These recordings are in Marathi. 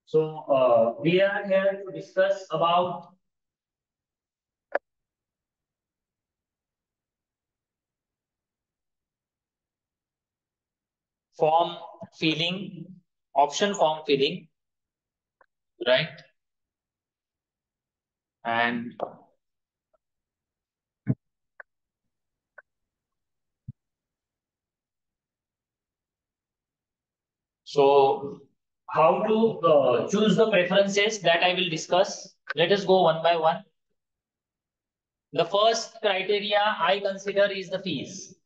So we are here to discuss about form filling, option form filling, right? And so how to choose the preferences that I will discuss. Let us go one by one. The first criteria I consider is the fees.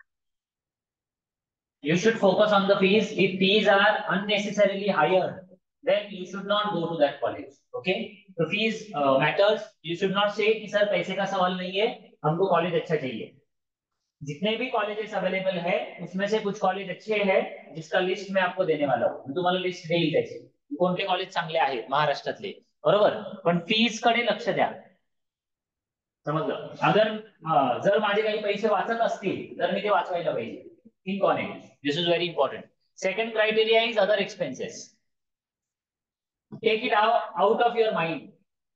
You should focus on the fees. If fees are unnecessarily higher, then you should not go to that college. Okay? The fees matters. You should not say कि सर पैसे का सवाल नहीं है, हमको कॉलेज अच्छा चाहिए. जितने भी कॉलेजेस अवेलेबल है उसमें से कुछ कॉलेज अच्छे हैं जिसका लिस्ट मैं आपको देने वाला हूँ. मी तुम्हाला लिस्ट देईल त्याची. कोणते कॉलेज चांगले आहेत महाराष्ट्रातले, बरोबर. पण फीज कडे लक्ष द्या. समजलं. जर माझे काही पैसे वाचत असतील तर मी ते वाचवायला पाहिजे. Think on it. This is very important. Second criteria is other expenses. Take it out of your mind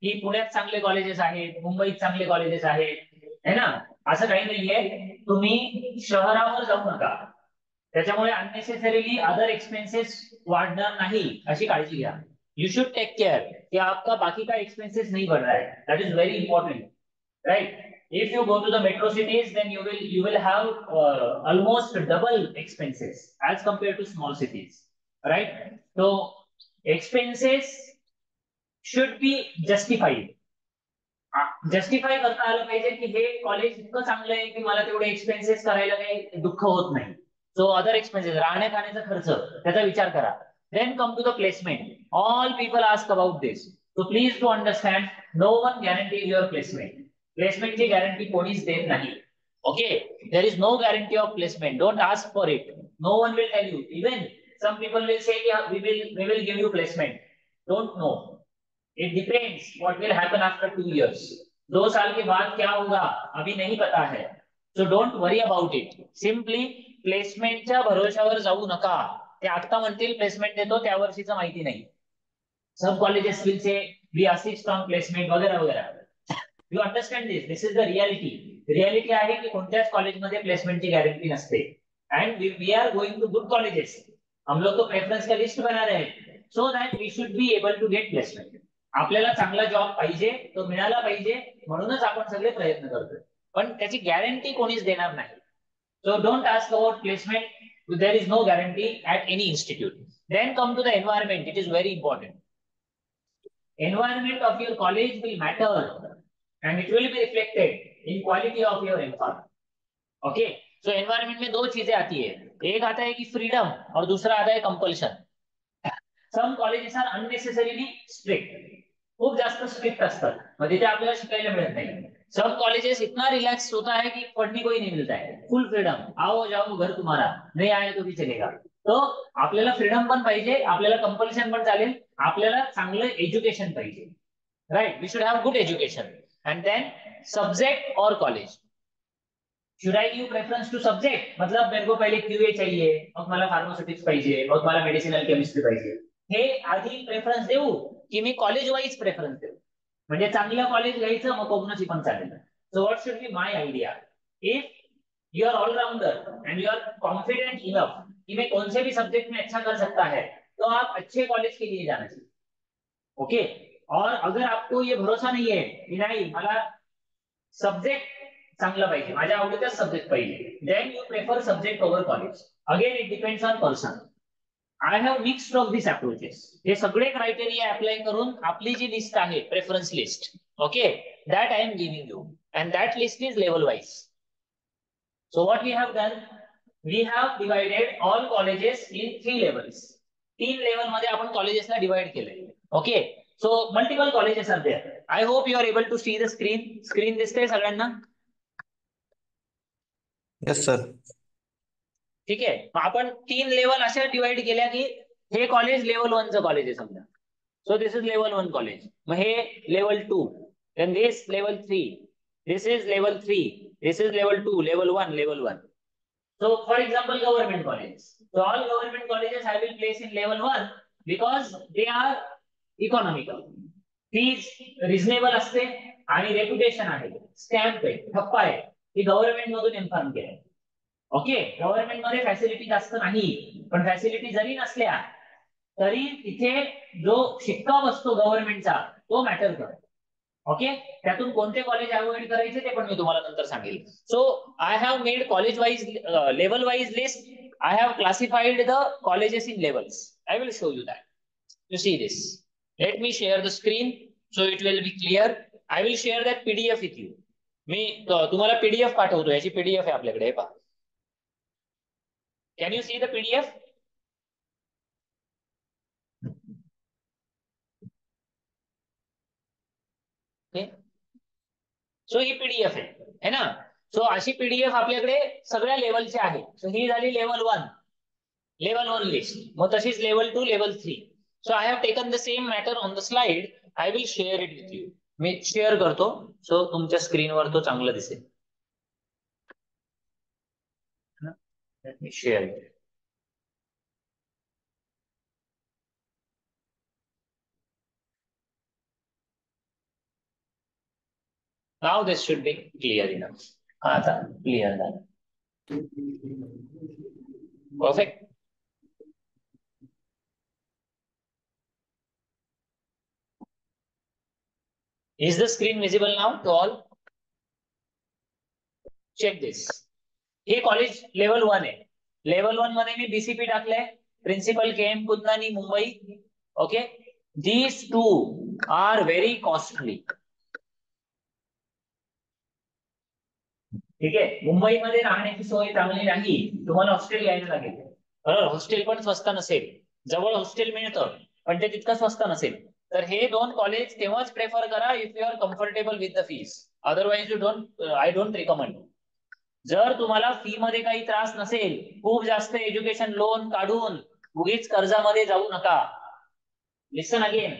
की पुण्यात चांगले कॉलेजेस आहेत, मुंबईत चांगले कॉलेजेस आहेत, है ना. असं काही नाहीये. तुम्ही शहरावर जाऊ नका. त्याच्यामुळे अननेसेसरीली अदर एक्सपेन्सेस वाढणार नाही अशी काळजी घ्या. यू शुड टेक केअर कि आपका बाकी का एक्सपेंसेस नहीं बढ़ रहा है. That is very important, right? If you go to the metro cities, then you will have almost double expenses as compared to small cities, right? So expenses should be justified. Justify करता आलं पाहिजे की हे कॉलेज इतकं चांगलं आहे की मला तेवढे एक्सपेन्सेस करायला काही दुःख होत नाही. सो अदर एक्सपेन्सेस, राहण्या खाण्याचा खर्च, त्याचा विचार करा. Then come to the placement. All people ask about this. So please to understand, no one guarantees your placement. प्लेसमेंटची गॅरंटी कोणीच देत नाही. Okay, there is no guarantee of placement. Don't ask for it. No one will tell you. Even some people will say we will give you placement. Don't know. It depends what will happen after 2 years. 2 साल के बाद क्या होगा अभी नहीं पता है. So don't worry about it. Simply प्लेसमेंटच्या भरोशावर जाऊ नका. ते आता म्हणतील प्लेसमेंट देतो, त्या वर्षीचं माहिती नाही. सब colleges will say we assist on placement वगैरे वगैरे. You understand this. This is the reality. Reality आहे की कोणत्याच कॉलेजमध्ये प्लेसमेंटची गॅरंटी नसते. And we are going to good colleges. हम लोग तो प्रेफरन्स का लिस्ट बना रहे हैं so that we should be able to get placement. आपल्याला चांगला जॉब पाहिजे, तो मिळाला पाहिजे, म्हणूनच आपण सगळे प्रयत्न करतोय. पण त्याची गॅरंटी कोणीच देणार नाही. So don't ask about placement. There is no guarantee at any institute. Then come to the environment. It is very important. Environment of your college will matter and it will be reflected in quality of your MPhil. Okay, so environment में दो चीजें आती है. एक आता है कि फ्रीडम और दूसरा आता है कंपल्शन. सम कॉलेजेस आर अननेसेसरीली स्ट्रिक्ट. खूप जास्त स्ट्रिक्ट असतात, मग तिथे आपल्याला शिकायला मिळत नाही. सब कॉलेजेस इतना रिलैक्स होता है कि पढ़ने को ही नहीं मिलता है. फुल फ्रीडम, आओ जाओ घर तुम्हारा, नहीं आया तो भी चलेगा. तो आपल्याला फ्रीडम पण पाहिजे, आपल्याला कंपल्शन पण चालेल, आपल्याला चांगलं एज्युकेशन पाहिजे. Right, we should have good education. And then subject और college. Should I give preference to subject, मतलब मेरे को पहले क्यूए चाहिए, मग मला फार्मास्युटिक्स पाहिजे, मग मला मेडिसिनल केमिस्ट्री पाहिजे, हे आधी प्रेफरन्स देऊ की मी कॉलेज वाईज प्रेफरन्स देऊ. म्हणजे चांगलं कॉलेज घ्यायचं, मग कोग्नसी पण चालेल. So what should be my idea. If you are allrounder and you are confident enough कि मैं कौन से भी सब्जेक्ट में अच्छा कर सकता है, तो आप अच्छे कॉलेज के लिए जाना चाहिए. ओके, और अगर आपको ये भरोसा नहीं है कि नहीं मला सब्जेक्ट चांगला पाहिजे, माझ्या आवडीचाच सब्जेक्ट पाहिजे, then you prefer subject over college. Again it depends on person. I have mixed of this approaches. हे सगळे क्रायटेरिया अप्लाय करून आपली जी लिस्ट आहे, preference list, okay, that I am giving you and that list is level wise. So what we have done, we have divided all colleges in 3 levels. 3 level मध्ये आपण कॉलेजेसला डिवाइड केलंय. Okay, so multiple colleges are there. I hope you are able to see the screen. Screen दिसते सगळ्यांना? Yes sir. ठीक आहे. मग आपण 3 लेवल अशा डिवाइड केल्या की हे कॉलेज लेवल 1चं कॉलेज आहे समजा. So this is level 1 college. मग हे level 2, then this level 3, this is level 3, this is level 2, level 1, level 1. So, for example, government colleges. So, all government colleges I will place in level 1 because they are economical. Fees reasonable असते आणि रेप्युटेशन आहे, स्टॅम्प आहे, ठप्पा आहे, ही गव्हर्नमेंट मधून इन्फॉर्म केलं. ओके, गव्हर्नमेंट मध्ये फॅसिलिटी जास्त नाही, पण फॅसिलिटी जरी नसल्या तरी तिथे जो शिक्का बसतो गव्हर्नमेंटचा तो मॅटर करतो. ओके, त्यातून कोणते कॉलेज अवॉइड करायचे ते पण मी तुम्हाला नंतर सांगेल. So I have made college wise level wise list. I have classified the colleges in levels. I will show you that. You see this. Let me share the screen so it will be clear. I will share that PDF with you. मी तुम्हाला पीडीएफ पाठवतो. याची पीडीएफ आहे आपल्याकडे. हे पहा. Can you see the PDF? So ही पीडीएफ आहे ना. सो अशी पीडीएफ आपल्याकडे सगळ्या लेवलची आहे. सो ही झाली लेवल 1. Level 1 list. मग तशीच level 2, level 3. So I have taken the same matter on the slide. I will share it with you. Me share करतो सो तुमच्या स्क्रीनवर तो चांगला दिसेल. Late me share it. Now this should be clear enough. आता क्लिअर झालं. Perfect. Is the screen visible now to all? Check this. हे कॉलेज लेवल 1 आहे. लेवल 1 मध्ये मी बीसीपी टाकलंय, principal KM Kundnani Mumbai. Okay, these two are very costly. ठीक आहे, मुंबईमध्ये राहण्याची सोय चांगली नाही, तुम्हाला हॉस्टेल घ्यायला लागेल. बरोबर, हॉस्टेल पण स्वस्त नसेल. जवळ हॉस्टेल मिळतं पण ते तितकं स्वस्त नसेल. तर हे 2 कॉलेज तेव्हाच प्रेफर करा if you are comfortable with the fees. Otherwise you don't, I don't recommend. जर तुम्हाला फी मध्ये काही त्रास नसेल, खूप जास्त एज्युकेशन लोन काढून उगीच कर्जामध्ये जाऊ नका. लिसन अगेन,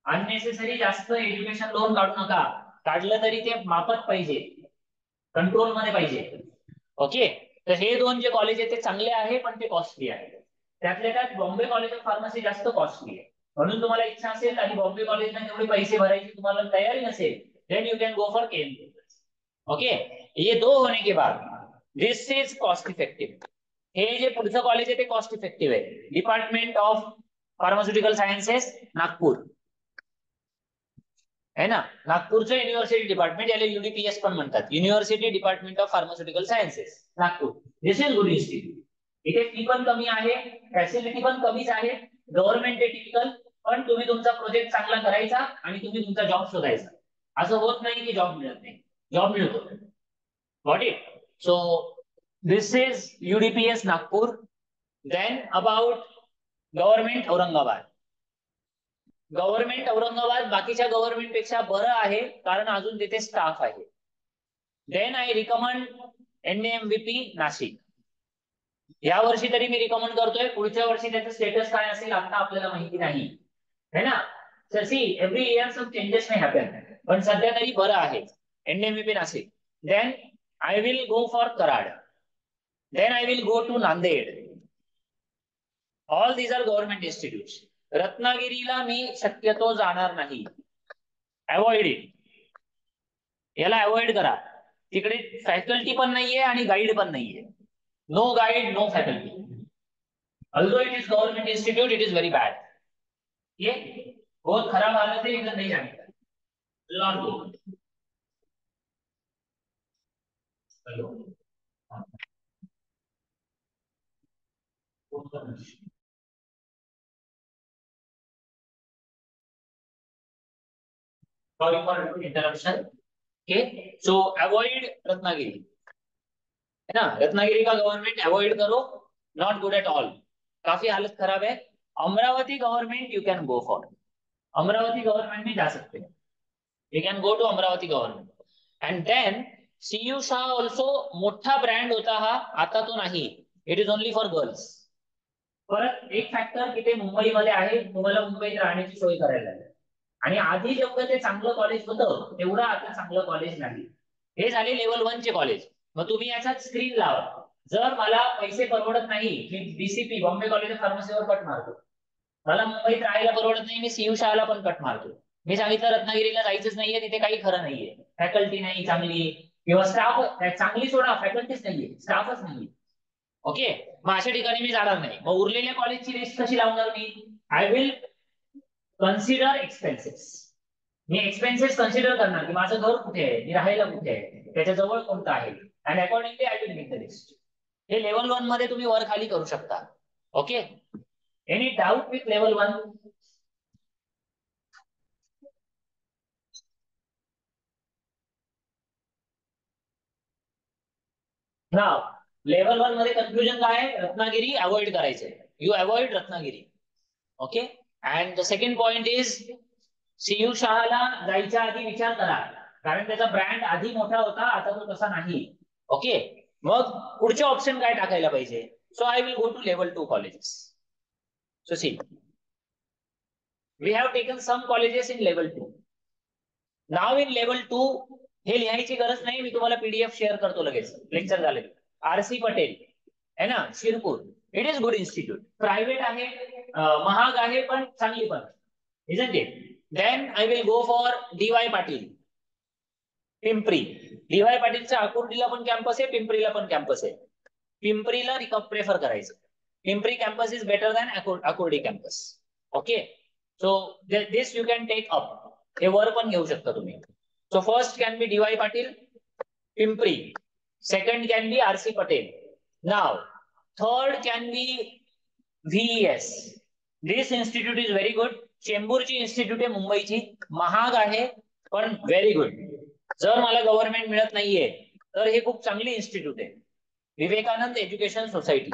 अननेसेसरी जास्त एज्युकेशन लोन काढू नका. काढलं तरी ते माफत पाहिजे, कंट्रोल मध्ये पाहिजे. ओके, तर हे 2 जे कॉलेज आहेत ते चांगले आहे पण ते कॉस्टली आहे. त्यातल्या त्यात बॉम्बे कॉलेज ऑफ फार्मसी जास्त कॉस्टली आहे. म्हणून तुम्हाला इच्छा असेल आणि बॉम्बे कॉलेजला तेवढे पैसे भरायची तुम्हाला तयारी नसेल, then you can go for KMU. Okay, ये 2 होने के बाद दिस इज कॉस्ट इफेक्टिव. हे जे पुढचं कॉलेज आहे ते कॉस्ट इफेक्टिव्ह आहे. Department of pharmaceutical sciences, Nagpur है ना. नागपूरचं युनिव्हर्सिटी डिपार्टमेंट, याला युडीपीएस पण म्हणतात, university department of pharmaceutical sciences, Nagpur. This is good institute. इथे फी पण कमी आहे, फॅसिलिटी पण कमीच आहे, गव्हर्नमेंट आहे टिपिकल. पण तुम्ही तुमचा प्रोजेक्ट चांगला करायचा आणि तुम्ही तुमचा जॉब शोधायचा. असं होत नाही की जॉब मिळत नाही, जॉब मिळतो. Got it. So this is UDPS Nagpur. Then about government Aurangabad. Government Aurangabad बाकीच्या गव्हर्नमेंट पेक्षा बरं आहे कारण अजून तिथे स्टाफ आहे. Then I recommend NAMVP Nashik. या वर्षी तरी मी रिकमेंड करतोय, पुढच्या वर्षी त्याचं स्टेटस काय असेल आता आपल्याला माहिती नाही, है ना. Sir see, every year some changes may happen, पण सध्या तरी बरं आहे NAMVP Nashik. Then I will go for Karad. Then I will go to Nanded. All these are government institute. रत्नागिरीला मी शक्यतो जाणार नाही. Avoid it. याला अवॉइड करा. तिकडे फॅकल्टी पण नाहीये आणि गाईड पण नाहीये. No guide, no faculty. Although it is government institute, it is very bad. ये बहुत खराब हालत है, इधर नहीं जाने का. Not good. Hello. Sorry for interruption. Okay, so avoid Ratnagiri, है ना. रत्नागिरी का गवर्नमेंट अवॉइड करो, नॉट गुड एट ऑल, काफी हालत खराब है. Amravati government you can go for. Amravati government में जा सकते हैं. You can go to Amravati government. And then CU Shah also मोठा ब्रँड होता हा, आता तो नाही. It is only for girls. परत एक फॅक्टर की ते मुंबईमध्ये आहे, तुम्हाला मुंबईत राहण्याची सोय करायला लागेल. आणि आधी जेवढं ते चांगलं कॉलेज होतं तेवढं आता चांगलं कॉलेज नाही. हे झाले लेवल 1 चे कॉलेज. मग तुम्ही याच्यात स्क्रीन लावा. जर मला पैसे परवडत नाही, मी BCP बॉम्बे कॉलेज ऑफ फार्मसीवर कट मारतो. मला मुंबईत राहायला परवडत नाही, मी सीयू शहाला पण कट मारतो. मी सांगितलं रत्नागिरीला जायचंच नाहीये, तिथे काही खरं नाहीये, फॅकल्टी नाही चांगली किंवा स्टाफ चांगली, सोडा फॅकल्टीच नाहीये, स्टाफच नाहीये. ओके, मग अशा ठिकाणी मी जाणार नाही. मग उरलेल्या कॉलेजची लिस्ट कशी लावणार मी? I will consider expenses. मी एक्सपेन्सेस कन्सिडर करणार की माझं घर कुठे आहे, मी राहायला कुठे आहे, त्याच्या जवळ कोणतं आहे, and accordingly I will make the list. हे लेवल 1 मध्ये तुम्ही वर खाली करू शकता. Okay, any doubt with level 1? Now level 1 मध्ये कन्फ्युजन काय आहे? रत्नागिरी अवॉइड करायचंय. You avoid Ratnagiri. Okay, and the second point is CU शहाला जायच्या आधी विचार करा, कारण त्याचा ब्रँड आधी मोठा होता, आता तो तसा नाही. ओके, मग पुढचे ऑप्शन काय टाकायला पाहिजे? So I will go to level 2 colleges. So see, we have taken some colleges in level 2. नाव इन लेवल 2 हे लिहायची गरज नाही, मी तुम्हाला पीडीएफ शेअर करतो लगेच लेक्चर झाले. आरसी पटेल है ना, Shirpur. It is good institute, private आहे, महाग आहे पण चांगली पण, isn't it? Then I will go for DY Patil, Pimpri. DY पाटीलचा आकुर्डीला पण कॅम्पस आहे, पिंपरीला पण कॅम्पस आहे. पिंपरीला प्रेफर करायचं. Pimpri campus is better than Akurdi campus. Okay, so this you can take up. हे वर पण घेऊ शकता तुम्ही. So first can be DY Patil, Pimpri. Second can be RC Patel. Now third can be VES. This institute is very good. चेंबूरची इन्स्टिट्यूट आहे मुंबईची, महाग आहे पण व्हेरी गुड. जर मला गव्हर्नमेंट मिळत नाहीये तर हे खूप चांगली इन्स्टिट्यूट आहे. Vivekanand education society,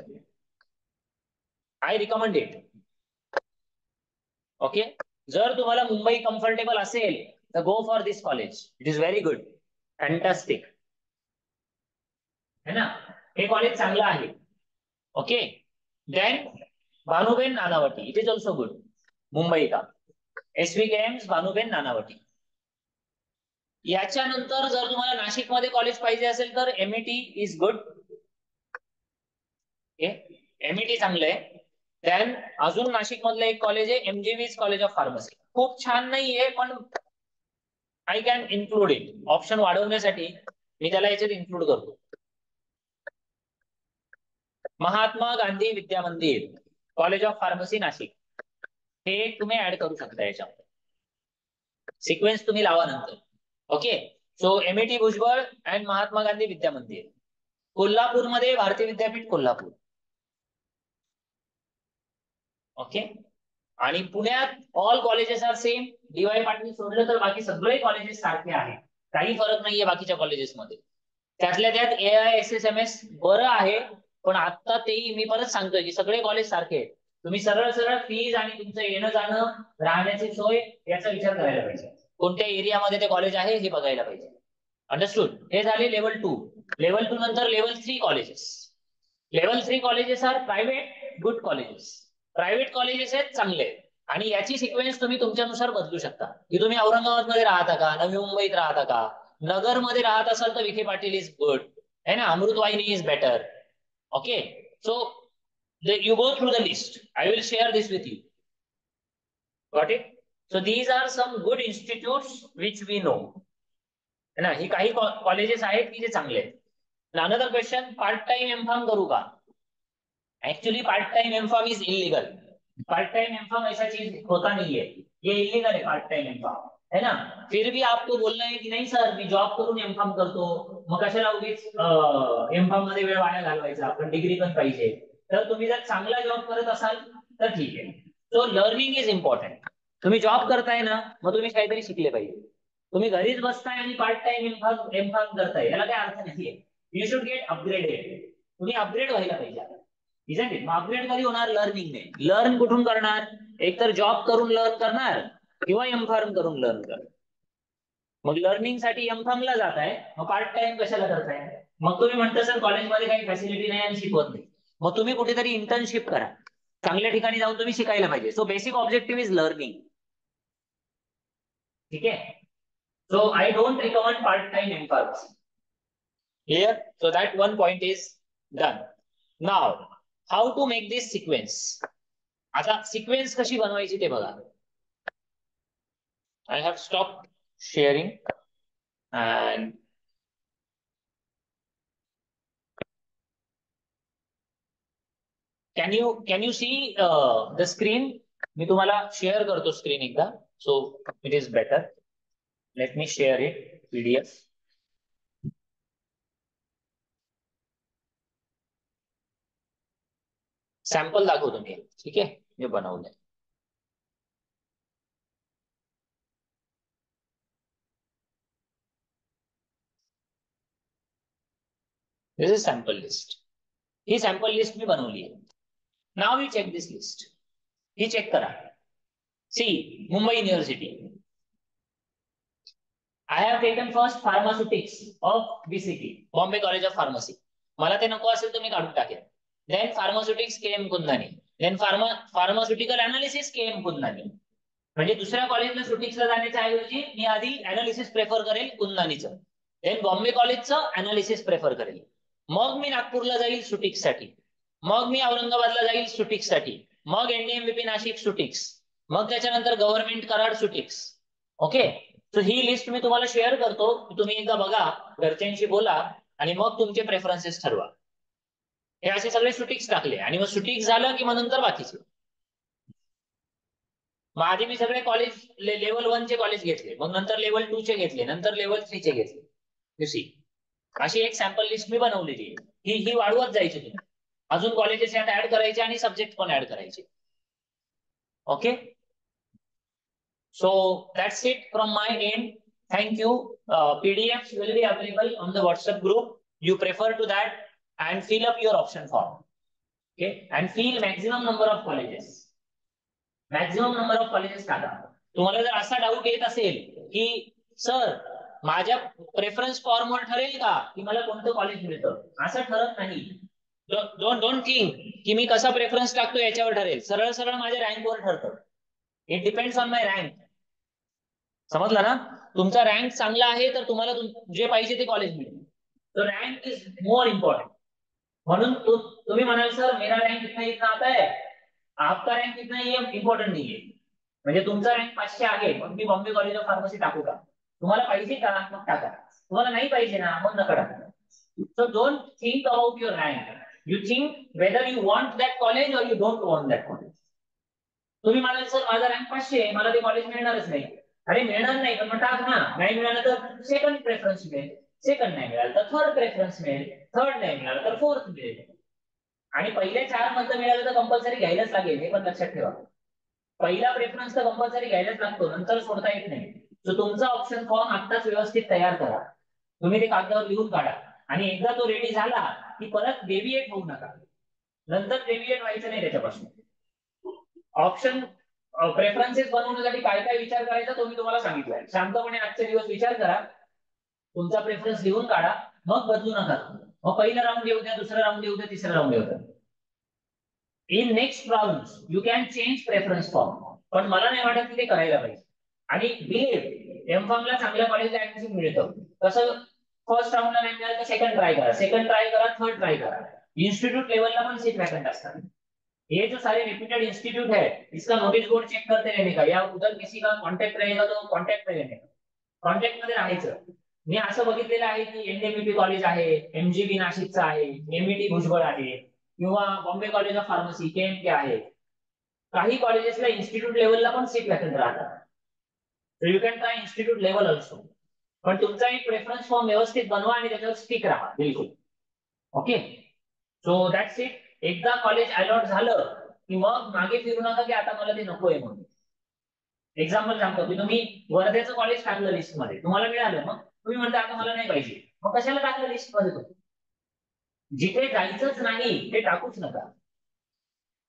I recommend it. Okay, जर तुम्हाला मुंबई कम्फर्टेबल असेल तर go for this college. It is very good, fantastic है ना. हे कॉलेज चांगलं आहे. Okay, then Bhanuben Nanavati, it is also good, Mumbai का. SV गेम्स भानुबेन नानावटी. याच्यानंतर जर तुम्हाला नाशिक मध्ये कॉलेज पाहिजे असेल तर MET इज गुड. MET चांगलं आहे. देन अजून नाशिक मधलं एक कॉलेज आहे MGV's कॉलेज ऑफ फार्मसी. खूप छान नाहीये पण I can include it. Option वाढवण्यासाठी मी त्याला याच्यात इन्क्लूड करतो. महात्मा गांधी विद्या मंदिर कॉलेज ऑफ फार्मसी नाशिक, हे तुम्ही ऍड करू शकता याच्यामध्ये. सिक्वेन्स तुम्ही लावा नंतर. Okay, so MET Bhujbal and Mahatma Gandhi Vidya Mandir. कोल्हापूरमध्ये भारतीय विद्यापीठ कोल्हापूर. ओके, आणि पुण्यात all colleges are same. DY Patil सोडलं तर बाकी सगळे कॉलेजेस सारखे आहेत, काही फरक नाहीये बाकीच्या कॉलेजेसमध्ये. त्यातल्या त्यात AISSMS बरं आहे, पण आता तेही मी परत सांगतोय की सगळे कॉलेज सारखे आहेत. तुम्ही सरळ सरळ फीज आणि तुमचं येणं जाणं, राहण्याची सोय याचा विचार करायला पाहिजे. कोणत्या एरियामध्ये ते कॉलेज आहे हे बघायला पाहिजे. अंडरस्टूड. हे झाले लेवल 2. लेवल 2 नंतर level 3 colleges. Level 3 colleges are private good colleges. Private colleges आहेत चांगले, आणि याची सिक्वेन्स तुम्ही तुमच्यानुसार बदलू शकता की तुम्ही औरंगाबाद मध्ये राहता का, नवी मुंबईत राहता का. नगर मध्ये राहत असाल तर विखे पाटील इज गुड है ना, Amrutvahini is better. Okay, so you go through the list. I will share this with you. Got it? So these are some good institutes which we know है ना. ही काही कॉलेजेस आहेत की जे चांगले आहेत. Another question, part time M form करू का? Actually part time M form is illegal. Part time M form ऐसा चीज होता नहीं है, ये इलीगल है पार्ट टाइम एमफार्म, है ना. फिर भी आपको बोलना है की नाही सर मी जॉब करून एमफार्म करतो, मग कशाला उगीच एमफार्म मध्ये वेळ वाया घालवायचा, पण डिग्री पण पाहिजे. तर तुम्ही जर चांगला जॉब करत असाल तर ठीक आहे. So learning is important. तुम्ही जॉब करताय ना, मग तुम्ही काहीतरी शिकले पाहिजे. तुम्ही घरीच बसताय आणि पार्ट टाइम एमफार्म करताय, याला काय अर्थ नाहीये. You should get upgraded. तुम्ही अपग्रेड व्हायला पाहिजे. Isn't it? मग अपग्रेड कधी होणार? लर्निंगने. लर्न कुठून करणार? एक तर जॉब करून लर्न करणार किंवा एमफार्म करून लर्न करणार. मग लर्निंग साठी एमफार्मला जात आहे, मग पार्ट टाइम कशाला करताय? मग तुम्ही म्हणता सर कॉलेजमध्ये काही फॅसिलिटी नाही आणि शिकवत नाही. मग तुम्ही कुठेतरी इंटर्नशिप करा. चांगल्या ठिकाणी जाऊन तुम्ही शिकायला पाहिजे. So basic objective is learning. ठीक आहे. So I don't recommend part time M Pharm. Clear? So that one point is done. Now how to make this sequence. आता सिक्वेन्स कशी बनवायची ते बघा. I have stop sharing and can you see the screen? मी तुम्हाला शेअर करतो स्क्रीन एकदा, so it is better. Let me share it PDF. Sample दाखवतो मी, ठीक आहे, मी बनवलंय. दिस इज सॅम्पल लिस्ट. ही सॅम्पल लिस्ट मी बनवली आहे. Now you check this list. ही चेक करा. See, Mumbai university. I have taken first pharmaceutics of BCT, Bombay college of pharmacy. मला ते नको असेल तर मी काढून टाकेन. Then pharmaceutics KM Kundnani. Then pharmaceutical analysis KM Kundnani. म्हणजे दुसऱ्या कॉलेजला शुटिक्सला जाण्याच्या ऐवजी मी आधी अनालिसिस प्रेफर करेल कुंदानीचं. देन बॉम्बे कॉलेजचं अनालिसिस प्रेफर करेल. मग मी नागपूरला जाईल शुटिक्ससाठी. मग मी औरंगाबादला जाईल शुटिक्ससाठी. मग NDMVP नाशिक शुटिक्स. मग त्याच्यानंतर गव्हर्नमेंट कराड शुटिक्स. ओके. सो ही लिस्ट मी तुम्हाला शेअर करतो. तुम्ही एकदा बघा, घरच्यांशी बोला आणि मग तुमचे प्रेफरन्सेस ठरवा. हे असे सगळे शुटिक्स टाकले आणि मग शुटिक्स झालं की मग नंतर बाकीचे. मग आधी मी सगळे कॉलेज लेवल 1 चे कॉलेज घेतले, मग नंतर लेवल 2 चे घेतले, नंतर लेवल 3 चे घेतले. यू सी, अशी एक सॅम्पल लिस्ट मी बनवलेली आहे. ही वाढवत जायची तुम्ही. अजून कॉलेजेस यात ऍड करायचे आणि सब्जेक्ट पण ऍड करायचे. Okay. So that's it from my end. Thank you. PDFs will be available on the WhatsApp group. You prefer to that and fill up your option form. Okay. And fill maximum number of colleges. Maximum number of colleges टाका. तुम्हाला जर असा डाऊट येत असेल की सर माझ्या प्रेफरन्स फॉर्मवर ठरेल का की मला कोणतं कॉलेज मिळतं, असं ठरत नाही. डोंट थिंक की मी कसा प्रेफरन्स टाकतो याच्यावर ठरेल. सरळ सरळ माझ्या रँकवर ठरतं. It depends on my rank. समजलं ना? तुमचा रँक चांगला आहे तर तुम्हाला जे पाहिजे ते कॉलेज मिळेल. तो रँक इज मोर इम्पॉर्टंट. म्हणून तुम्ही म्हणाल सर मेरा रँक इतना इतना आता है, आपका रँक इतना ये इम्पॉर्टंट नाहीये. म्हणजे तुमचा रँक 500 आहे, मग मी बॉम्बे कॉलेज ऑफ फार्मसी टाकू का? तुम्हाला पाहिजे का? मग टाका. तुम्हाला नाही पाहिजे ना, मग नका टाका. So don't think about your rank. You think whether you want that college और you don't want that college. तुम्ही म्हणाल सर माझा रँक 500 आहे, मला ते कॉलेज मिळणारच नाही. अरे मिळणार नाही पण मग टाक ना. नाही मिळालं तर सेकंड प्रेफरन्स मिळेल. सेकंड नाही मिळालं तर थर्ड प्रेफरन्स मिळेल. थर्ड नाही मिळालं तर फोर्थ मिळेल. आणि पहिल्या 4 मधलं मिळालं तर कंपल्सरी घ्यायलाच लागेल, हे पण लक्षात ठेवा. पहिला प्रेफरन्स तर कंपल्सरी घ्यायलाच लागतो, नंतर सोडता येत नाही. सो तुमचा ऑप्शन फॉर्म आत्ताच व्यवस्थित तयार करा. तुम्ही ते कागदावर लिहून काढा आणि एकदा तो रेडी झाला की परत डेव्हिएट होऊ नका. नंतर डेव्हिएट व्हायचं नाही त्याच्यापासून. ऑप्शन प्रेफरन्सेस बनवण्यासाठी काय काय विचार करायचा तो मी तुम्हाला सांगितलंय. शांतपणे आजचे दिवस विचार करा, तुमचा प्रेफरन्स लिहून काढा, मग बदलू नका. मग पहिला राऊंड येऊ द्या, दुसरा राऊंड येऊ द्या, तिसरा राऊंड येऊ द्या. In next round you can change preference form. पण मला नाही वाटत की ते करायला पाहिजे. आणि बिलीव्ह एमफॉर्मला चांगल्या कॉलेजला ऍडमिशन मिळतं. कसं? फर्स्ट राऊंडला नाही मिळालं तर सेकंड ट्राय करा, सेकंड ट्राय करा, थर्ड ट्राय करा. इन्स्टिट्यूट लेवलला पण सीट वॅकंट असतात. ये जो सारे रेप्यूटेड इंस्टीट्यूट है, इसका नोटिस बोर्ड चेक करते रहने का, या उधर किसी का कॉन्टॅक्ट रहेगा तो कॉन्टॅक्ट में रहने का. कॉन्टॅक्ट मध्ये राहायचं. मी असं बघितलेलं आहे की NDMVP कॉलेज आहे, MGB नाशिकचं आहे, MET भुजबळ आहे, किंवा Bombay college of pharmacy KMK आहे. काही कॉलेजेसला इन्स्टिट्यूट लेवलला पण सीट वॅकंट राहतात. So you can try institute level also. पण तुमचा एक प्रेफरन्स फॉर्म व्यवस्थित बनवा आणि त्याच्यावर स्टिक राहा बिलकुल. ओके. So that's it. एकदा कॉलेज अलॉट झालं की मग मागे फिरू नका की आता मला ते नकोय म्हणून. एक्झाम्पल सांगतो की तुम्ही वर्ध्याचं कॉलेज टाकलं लिस्ट मध्ये, तुम्हाला मिळालं, मग तुम्ही म्हणता आता मला नाही पाहिजे, मग कशाला टाकलं लिस्ट मध्ये? तुम्ही जिथे जायचंच नाही ते टाकूच नका.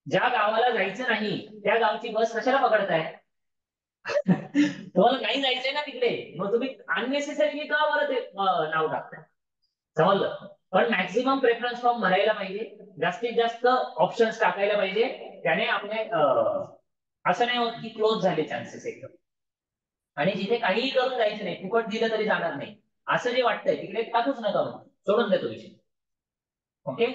ज्या गावाला जायचं नाही त्या गावची बस कशाला पकडताय? तुम्हाला नाही जायचंय ना तिकडे, मग तुम्ही अननेसेसरी का बरं ते नाव टाकताय? समजलं? पण मॅक्झिमम प्रेफरन्स फॉर्म भरायला पाहिजे, जास्तीत जास्त ऑप्शन्स टाकायला पाहिजे. त्याने आपले असं नाही होत की क्लोज झाले चान्सेस एकदम. आणि जिथे काहीही करून जायचं नाही, फुकट दिलं तरी जाणार नाही, असं जे वाटतंय तिकडे टाकूच नका, सोडून देतो विषय. ओके.